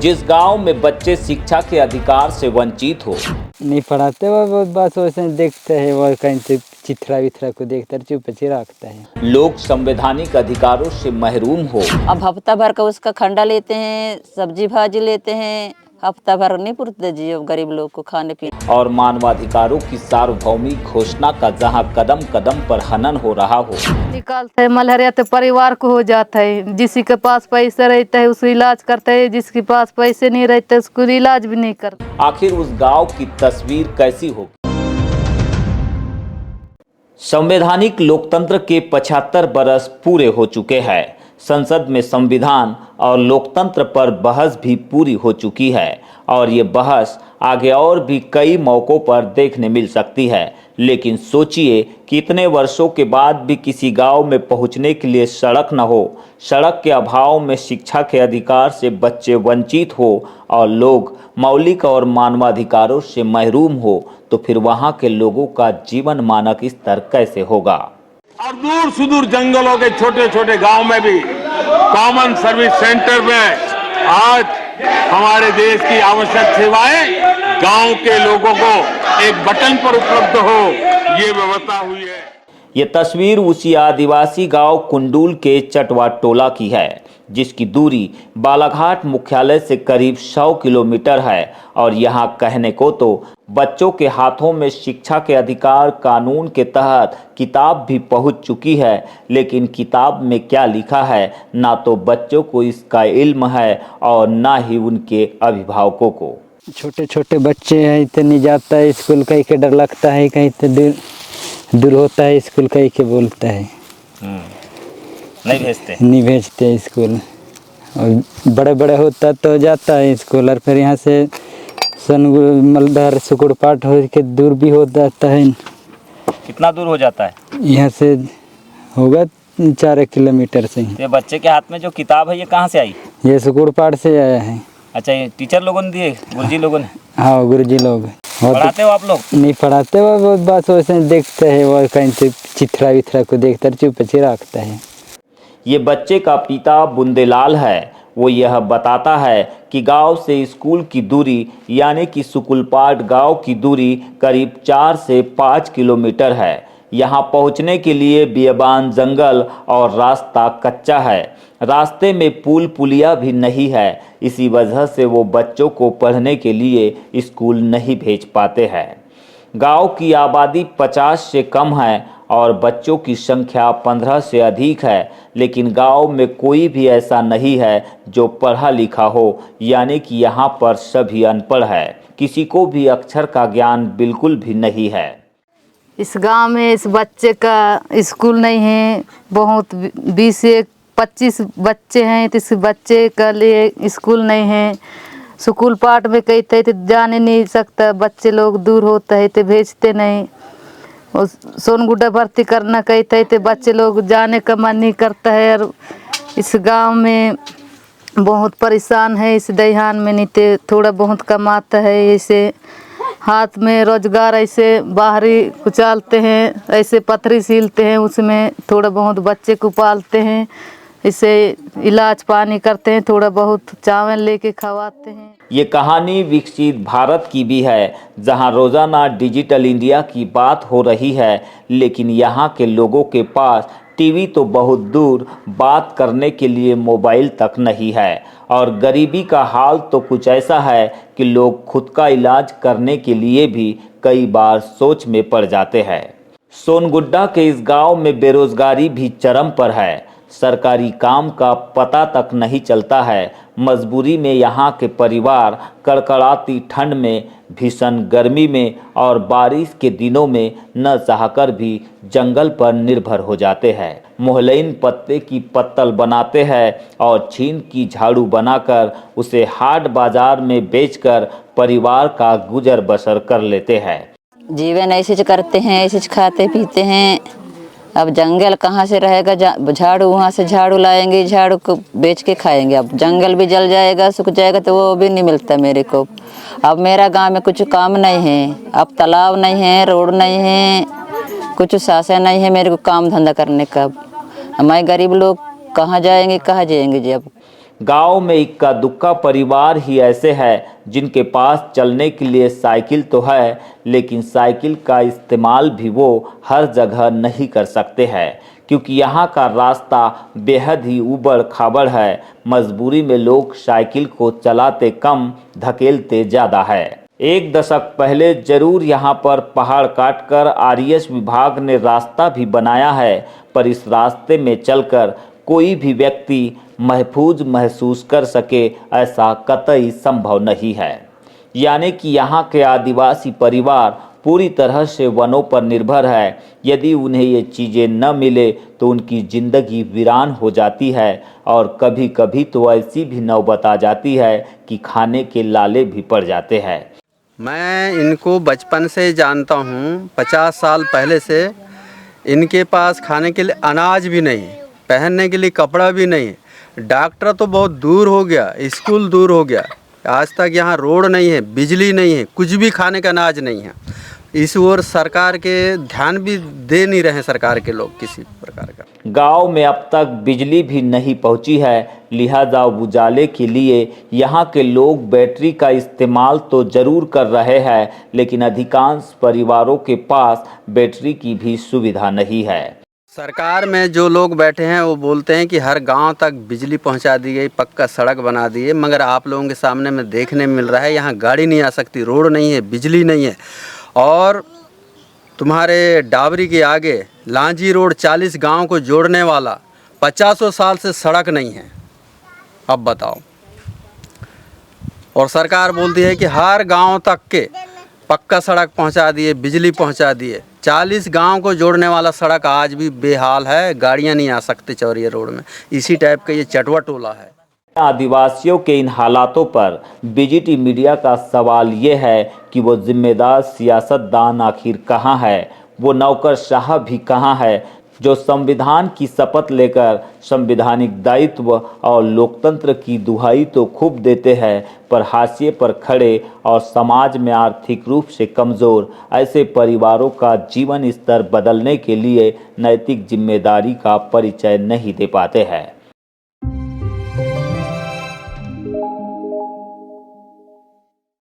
जिस गांव में बच्चे शिक्षा के अधिकार से वंचित हो। नहीं पढ़ाते वो बस वैसे देखते हैं, वो कहीं से चित्रा वित्रा को देखकर चुप रखता है। लोग संवैधानिक अधिकारों से महरूम हो। अब हफ्ता भर का उसका खंडा लेते हैं, सब्जी भाजी लेते हैं, हफ्ता भर नहीं पुरते जी अब गरीब लोग को खाने पीने। और मानवाधिकारों की सार्वभौमिक घोषणा का जहां कदम कदम पर हनन हो रहा हो। निकालते है मलेरिया तो परिवार को हो जाता है, जिसी के पास पैसा रहता है उसको इलाज करता है, जिसके पास पैसे नहीं रहते उसको इलाज भी नहीं करता। आखिर उस गांव की तस्वीर कैसी होगी? संवैधानिक लोकतंत्र के 75 बरस पूरे हो चुके हैं। संसद में संविधान और लोकतंत्र पर बहस भी पूरी हो चुकी है और ये बहस आगे और भी कई मौक़ों पर देखने मिल सकती है। लेकिन सोचिए कि इतने वर्षों के बाद भी किसी गांव में पहुंचने के लिए सड़क न हो, सड़क के अभाव में शिक्षा के अधिकार से बच्चे वंचित हो और लोग मौलिक और मानवाधिकारों से महरूम हो, तो फिर वहां के लोगों का जीवन मानक स्तर कैसे होगा? और दूर सुदूर जंगलों के छोटे छोटे गांव में भी कॉमन सर्विस सेंटर में आज हमारे देश की आवश्यक सेवाएं गांव के लोगों को एक बटन पर उपलब्ध हो, ये व्यवस्था हुई है। ये तस्वीर उसी आदिवासी गांव कुंडूल के चटवा टोला की है, जिसकी दूरी बालाघाट मुख्यालय से करीब 100 किलोमीटर है। और यहाँ कहने को तो बच्चों के हाथों में शिक्षा के अधिकार कानून के तहत किताब भी पहुँच चुकी है, लेकिन किताब में क्या लिखा है ना तो बच्चों को इसका इल्म है और ना ही उनके अभिभावकों को। छोटे छोटे बच्चे हैं, इतने नहीं जाता है स्कूल, कहीं के डर लगता है, कहीं तो दूर होता है स्कूल, कहीं के बोलता है नहीं भेजते स्कूल। और बड़े बड़े होता तो जाता है स्कूल, और फिर यहाँ से मलदार सुकुड़ पाट हो के दूर भी हो जाता है। कितना दूर हो जाता है? यहाँ से होगा 4 किलोमीटर से। ये बच्चे के हाथ में जो किताब है ये कहाँ से आई? ये सुकुड़ पाट से आया है। अच्छा, ये टीचर लोगों ने दिए, गुरुजी लोगों ने? हाँ, गुरुजी लोग। पढ़ाते हो आप लोग? नहीं पढ़ाते वो बस वैसे देखते हैं, वो कहीं से चित्रा वित्रा को देखकर चुप रखता है। ये बच्चे का पिता बुंदेलाल है। वो यह बताता है कि गांव से स्कूल की दूरी यानी कि सुकुलपाट गांव की दूरी करीब 4 से 5 किलोमीटर है। यहाँ पहुँचने के लिए बियाबान जंगल और रास्ता कच्चा है। रास्ते में पुल पुलिया भी नहीं है। इसी वजह से वो बच्चों को पढ़ने के लिए स्कूल नहीं भेज पाते हैं। गांव की आबादी 50 से कम है और बच्चों की संख्या 15 से अधिक है, लेकिन गांव में कोई भी ऐसा नहीं है जो पढ़ा लिखा हो, यानी कि यहाँ पर सभी अनपढ़ है। किसी को भी अक्षर का ज्ञान बिल्कुल भी नहीं है। इस गांव में इस बच्चे का स्कूल नहीं है, बहुत 20 से 25 बच्चे हैं, तो इस बच्चे का लिए स्कूल नहीं है। स्कूल पाठ में कहते हैं तो जाने नहीं सकता, बच्चे लोग दूर होता है तो भेजते नहीं। और सोनगुड्डा भर्ती करना कहते हैं तो बच्चे लोग जाने का मन नहीं करता है। और इस गांव में बहुत परेशान है, इस दहियान में नहीं तो थोड़ा बहुत कमाता है, ऐसे हाथ में रोजगार ऐसे बाहरी कुचालते हैं, ऐसे पथरी सीलते हैं, उसमें थोड़ा बहुत बच्चे को पालते हैं, इसे इलाज पानी करते हैं, थोड़ा बहुत चावल लेके खवाते हैं। ये कहानी विकसित भारत की भी है, जहां रोजाना डिजिटल इंडिया की बात हो रही है, लेकिन यहाँ के लोगों के पास टीवी तो बहुत दूर, बात करने के लिए मोबाइल तक नहीं है। और गरीबी का हाल तो कुछ ऐसा है कि लोग खुद का इलाज करने के लिए भी कई बार सोच में पड़ जाते हैं। सोनगुड्डा के इस गांव में बेरोजगारी भी चरम पर है। सरकारी काम का पता तक नहीं चलता है। मजबूरी में यहाँ के परिवार कड़कड़ाती ठंड में, भीषण गर्मी में और बारिश के दिनों में न चाहकर भी जंगल पर निर्भर हो जाते हैं। मोहलैन पत्ते की पत्तल बनाते हैं और छीन की झाड़ू बनाकर उसे हाट बाजार में बेचकर परिवार का गुजर बसर कर लेते हैं। जीवन ऐसे करते हैं, ऐसे खाते पीते हैं। अब जंगल कहाँ से रहेगा, झाड़ू वहाँ से झाड़ू लाएंगे, झाड़ू को बेच के खाएंगे। अब जंगल भी जल जाएगा, सूख जाएगा तो वो भी नहीं मिलता मेरे को। अब मेरा गांव में कुछ काम नहीं है, अब तालाब नहीं है, रोड नहीं है, कुछ सासे नहीं है मेरे को काम धंधा करने का। मैं गरीब लोग कहाँ जाएंगे, कहाँ जाएंगे जी। अब गांव में इक्का दुक्का परिवार ही ऐसे हैं जिनके पास चलने के लिए साइकिल तो है, लेकिन साइकिल का इस्तेमाल भी वो हर जगह नहीं कर सकते हैं क्योंकि यहाँ का रास्ता बेहद ही ऊबड़ खाबड़ है। मजबूरी में लोग साइकिल को चलाते कम, धकेलते ज़्यादा है। एक दशक पहले जरूर यहाँ पर पहाड़ काटकर आरएएस विभाग ने रास्ता भी बनाया है, पर इस रास्ते में चलकर कोई भी व्यक्ति महफूज महसूस कर सके ऐसा कतई संभव नहीं है। यानी कि यहाँ के आदिवासी परिवार पूरी तरह से वनों पर निर्भर है। यदि उन्हें ये चीज़ें न मिले तो उनकी ज़िंदगी वीरान हो जाती है और कभी कभी तो ऐसी भी नौबत आ जाती है कि खाने के लाले भी पड़ जाते हैं। मैं इनको बचपन से जानता हूँ, 50 साल पहले से। इनके पास खाने के लिए अनाज भी नहीं, पहनने के लिए कपड़ा भी नहीं, डॉक्टर तो बहुत दूर हो गया, स्कूल दूर हो गया, आज तक यहाँ रोड नहीं है, बिजली नहीं है, कुछ भी खाने का अनाज नहीं है। इस ओर सरकार के ध्यान भी दे नहीं रहे सरकार के लोग किसी प्रकार का। गांव में अब तक बिजली भी नहीं पहुंची है, लिहाजा उजाले के लिए यहाँ के लोग बैटरी का इस्तेमाल तो जरूर कर रहे हैं, लेकिन अधिकांश परिवारों के पास बैटरी की भी सुविधा नहीं है। सरकार में जो लोग बैठे हैं वो बोलते हैं कि हर गांव तक बिजली पहुंचा दी गई, पक्का सड़क बना दी है, मगर आप लोगों के सामने में देखने मिल रहा है यहाँ गाड़ी नहीं आ सकती, रोड नहीं है, बिजली नहीं है। और तुम्हारे डाबरी के आगे लांजी रोड 40 गांव को जोड़ने वाला 50 साल से सड़क नहीं है। अब बताओ। और सरकार बोलती है कि हर गांव तक के पक्का सड़क पहुंचा दिए, बिजली पहुंचा दिए। 40 गांव को जोड़ने वाला सड़क आज भी बेहाल है, गाड़ियां नहीं आ सकती चौरिया रोड में। इसी टाइप का ये चटवा टोला है। आदिवासियों के इन हालातों पर बीजीटी मीडिया का सवाल ये है कि वो जिम्मेदार सियासतदान आखिर कहाँ है, वो नौकरशाह भी कहाँ है जो संविधान की शपथ लेकर संवैधानिक दायित्व और लोकतंत्र की दुहाई तो खूब देते हैं, पर हाशिए पर खड़े और समाज में आर्थिक रूप से कमज़ोर ऐसे परिवारों का जीवन स्तर बदलने के लिए नैतिक जिम्मेदारी का परिचय नहीं दे पाते हैं।